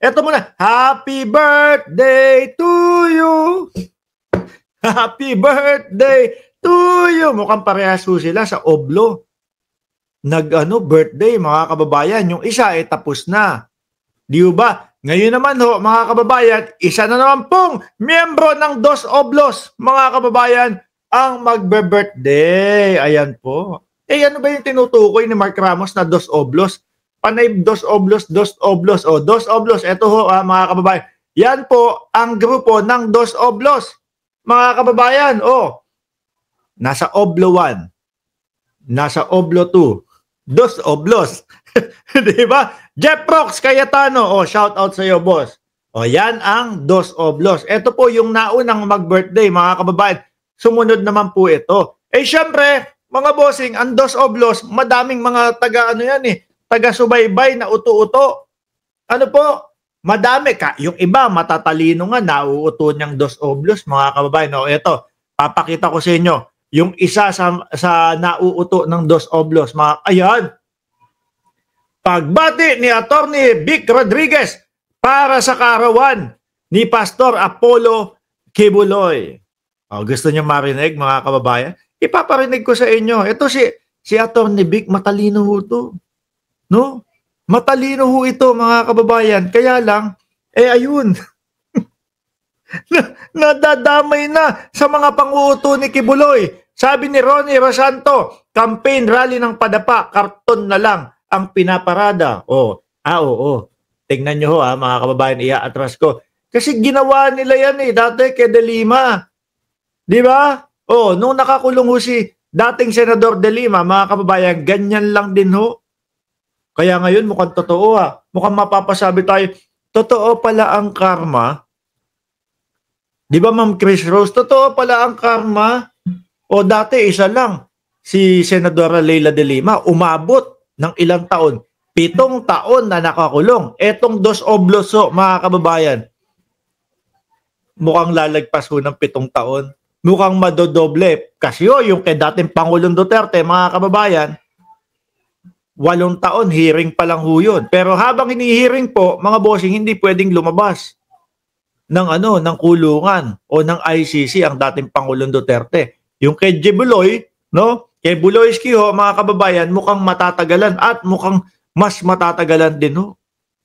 Eto muna, happy birthday to you. Happy birthday to you. Mukhang parehas po sila sa Oblo. Birthday mga kababayan. Yung isa ay tapos na. Di ba? Ngayon naman ho, mga kababayan, isa na naman pong miyembro ng Dos Oblos, mga kababayan, ang magbe-birthday. Ayan po. Ano ba yung tinutukoy ni Mark Ramos na Dos Oblos? Panay Dos Oblos, Dos Oblos. O, Dos Oblos, eto ho mga kababayan. Yan po ang grupo ng Dos Oblos. Mga kababayan, nasa Oblo 1, nasa Oblo 2, Dos Oblos. Di ba? Jeff Rox Cayetano, shout out sa iyo, boss. Yan ang Dos Oblos. Ito po yung naunang mag-birthday, mga kababayan. Sumunod naman po ito. Syempre, mga bossing, ang Dos Oblos, madaming mga taga-subaybay na uto-uto. Ano po? Madami ka. Yung iba, matatalino nga, nauuto niyang Dos Oblos, mga kababayan. Ito, papakita ko sa inyo. Yung isa sa nauuto ng Dos Oblos, ayan. Pagbati ni Attorney Vic Rodriguez para sa kaarawan ni Pastor Apollo Kibuloy. Gusto niyo marinig, mga kababayan? Ipaparinig ko sa inyo. Ito si Attorney Vic, matalino ho ito. No? Matalino ho ito, mga kababayan. Kaya lang, ayun. Nadadamay na sa mga panguuto ni Kibuloy. Sabi ni Ronnie Rosanto, campaign rally ng padapa, karton na lang ang pinaparada. Tingnan nyo ho mga kababayan, iaatras ko. Kasi ginawa nila yan dati kay De Lima. Di ba? Nung nakakulong ho si dating Senador De Lima, mga kababayan, ganyan lang din ho. Kaya ngayon mukhang totoo Mukhang mapapasabi tayo, totoo pala ang karma. Di ba, Ma'am Chris Rose? Totoo pala ang karma. Dati isa lang. Si Senadora Leila De Lima, umabot ng ilang taon? 7 taon na nakakulong. Etong Dos Oblos, mga kababayan, mukhang lalagpas ho ng 7 taon. Mukhang madodoble. Kasi yung kay dating Pangulong Duterte, mga kababayan, 8 taon, hearing pa lang ho yun. Pero habang hinihearing po, mga bossing, hindi pwedeng lumabas ng kulungan o ng ICC ang dating Pangulong Duterte. Yung kay Jibuloy, kay Buloyski mga kababayan, mukhang matatagalan at mukhang mas matatagalan din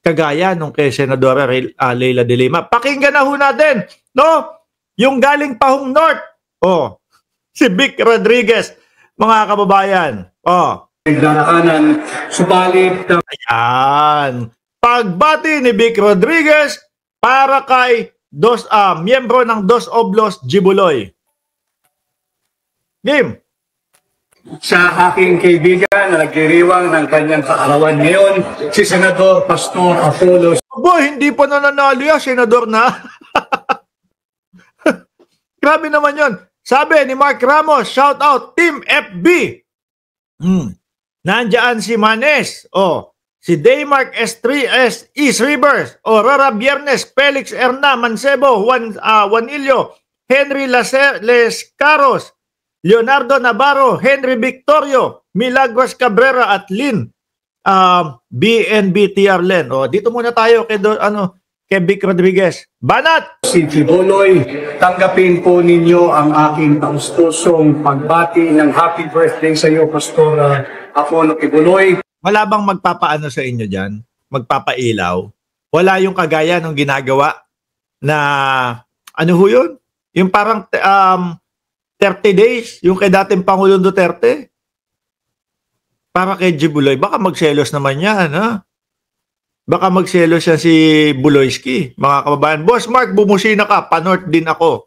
kagaya nung kay Senadora Leila De Lima. Pakinggan na ho natin, yung galing Pahong North, si Vic Rodriguez, mga kababayan. Nagdaraanan, subalit... Ayan. Pagbati ni Vic Rodriguez para kay miyembro ng Dos Oblos, Jibuloy. Game. Sa aking kaibigan na nagdiriwang ng kanyang kaarawan ngayon, si Senador Pastor Apollo. Hindi pa nananalo yan, Senador na. Grabe naman yon. Sabi ni Mark Ramos, shout out, Team FB. Nandiyan si Manes, si Daymark S3S, East Rivers, Rora Biernes, Felix Erna, Mancebo, Juanillo, Henry Lescaros, Leonardo Navarro, Henry Victorio, Milagros Cabrera at Lynn BNBTR Len. Dito muna tayo kay Vic Rodriguez. Banat! Si Kibuloy, tanggapin po ninyo ang aking taus-pusong pagbati ng happy birthday sa iyo, Pastor Apollo Kibuloy. Wala bang magpapaano sa inyo dyan? Magpapailaw? Wala yung kagaya nung ginagawa na yun? Yung parang 30 days, yung kay dating Pangulong Duterte. Para kay Jibuloy, baka magselos naman yan, Baka magselos siya si Buloyski, mga kababayan. Boss Mark, bumusina ka, pa-north din ako.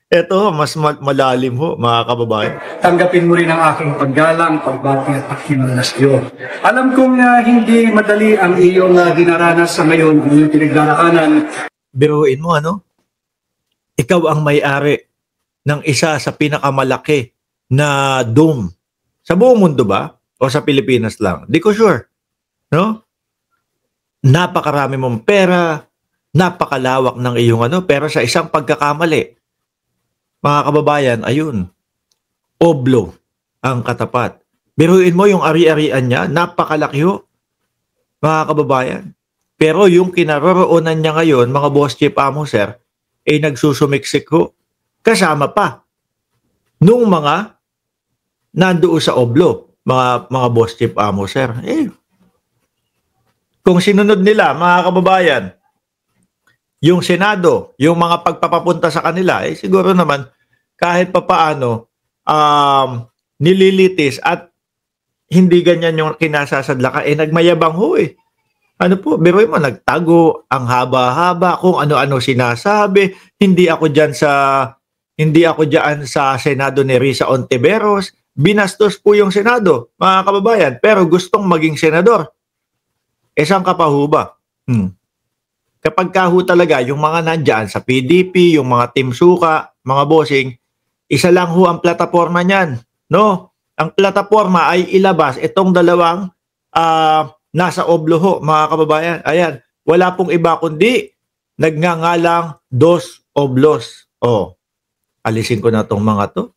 Eto, mas malalim ho, mga kababayan. Tanggapin mo rin ang aking paggalang, pagbati at pakimalas iyo. Alam kong hindi madali ang iyong dinaranas sa ngayon, ang iyong pinagdaraanan. Biruin mo, Ikaw ang may-ari ng isa sa pinakamalaki na dome. Sa buong mundo ba? O sa Pilipinas lang? Di ko sure. Napakarami mong pera, napakalawak ng iyong pero sa isang pagkakamali, mga kababayan, ayun, Oblo ang katapat. Biruin mo yung ari-arian niya, napakalaki ho, mga kababayan. Pero yung kinaroroonan niya ngayon, mga boss chief amo sir, nagsusumiksik ho. Kasama pa nung mga nandoon sa oblo, mga boss chief amo sir. Kung sinunod nila, mga kababayan, yung Senado, yung mga pagpapapunta sa kanila, siguro naman kahit papaano nililitis at hindi ganyan yung kinasasadlakan. Nagmayabang ho eh. Ano po, biruin mo, nagtago, ang haba-haba, kung ano-ano sinasabi. Hindi ako diyan sa Senado ni Risa Ontiveros. Binastos po yung Senado, mga kababayan, pero gustong maging senador. Saan ka pa ho ba? Kapag kaho talaga, yung mga nandyan sa PDP, yung mga Team Suka, mga bossing, isa lang ho ang plataforma niyan. No? Ang plataforma ay ilabas itong dalawang nasa oblo ho, mga kababayan. Ayan, wala pong iba kundi nagngangalang Dos Oblos. Alisin ko na itong mga to.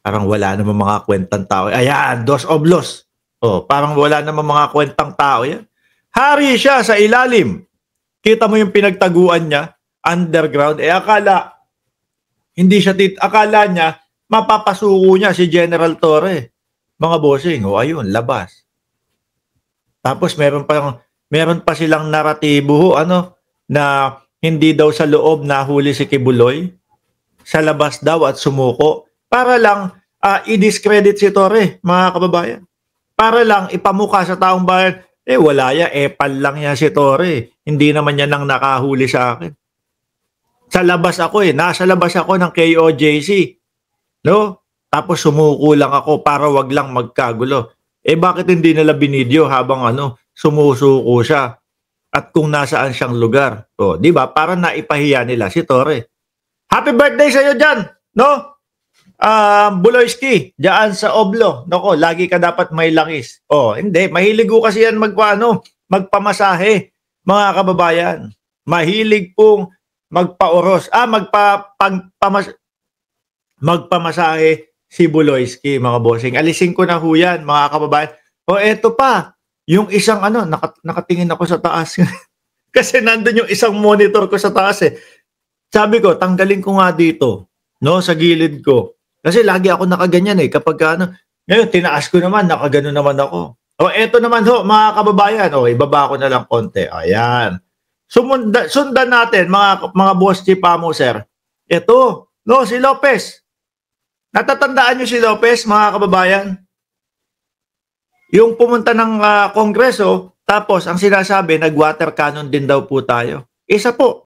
Parang wala namang mga kwentang tao. Ayan, Dos Oblos. Parang wala namang mga kwentang tao yan. Hari siya sa ilalim. Kita mo yung pinagtaguan niya, underground. Akala niya, mapapasuko niya si General Torre. Mga bossing, ayun, labas. Tapos meron pa silang naratibo na hindi daw sa loob nahuli si Kibuloy, sa labas daw at sumuko para lang i-discredit si Torre, mga kababayan. Para lang ipamukha sa taong bayan, wala ya, epal lang yan si Torre. Hindi naman yan nang nakahuli sa akin. Sa labas ako nasa labas ako ng KOJC. No? Tapos sumuko lang ako para wag lang magkagulo. Bakit hindi nila binidyo habang sumusuko siya at kung nasaan siyang lugar? Di ba? Para naipahiya nila si Torre. Happy birthday sa iyo diyan, no? Buloyski, diyan sa Oblo. Nako, lagi ka dapat may langis. Hindi, mahilig ko kasi yan magpamasahe, mga kababayan. Mahilig pong magpaoros, magpamasahe si Buloyski, mga bossing. Alisin ko na ho yan, mga kababayan. Eto pa, yung isang nakatingin ako sa taas. Kasi nandun yung isang monitor ko sa taas eh. Sabi ko, tanggalin ko nga dito, no, sa gilid ko. Kasi lagi ako nakaganyan eh. Kapag ngayon, tinaas ko naman, nakagano naman ako. Eto naman ho, mga kababayan. Ibaba ko na lang konti. Ayan. Sundan natin, mga boss chief amo, sir. Ito, no, si Lopez. Natatandaan nyo si Lopez, mga kababayan? Yung pumunta ng Kongreso, tapos ang sinasabi, nag-water cannon din daw po tayo. Isa po,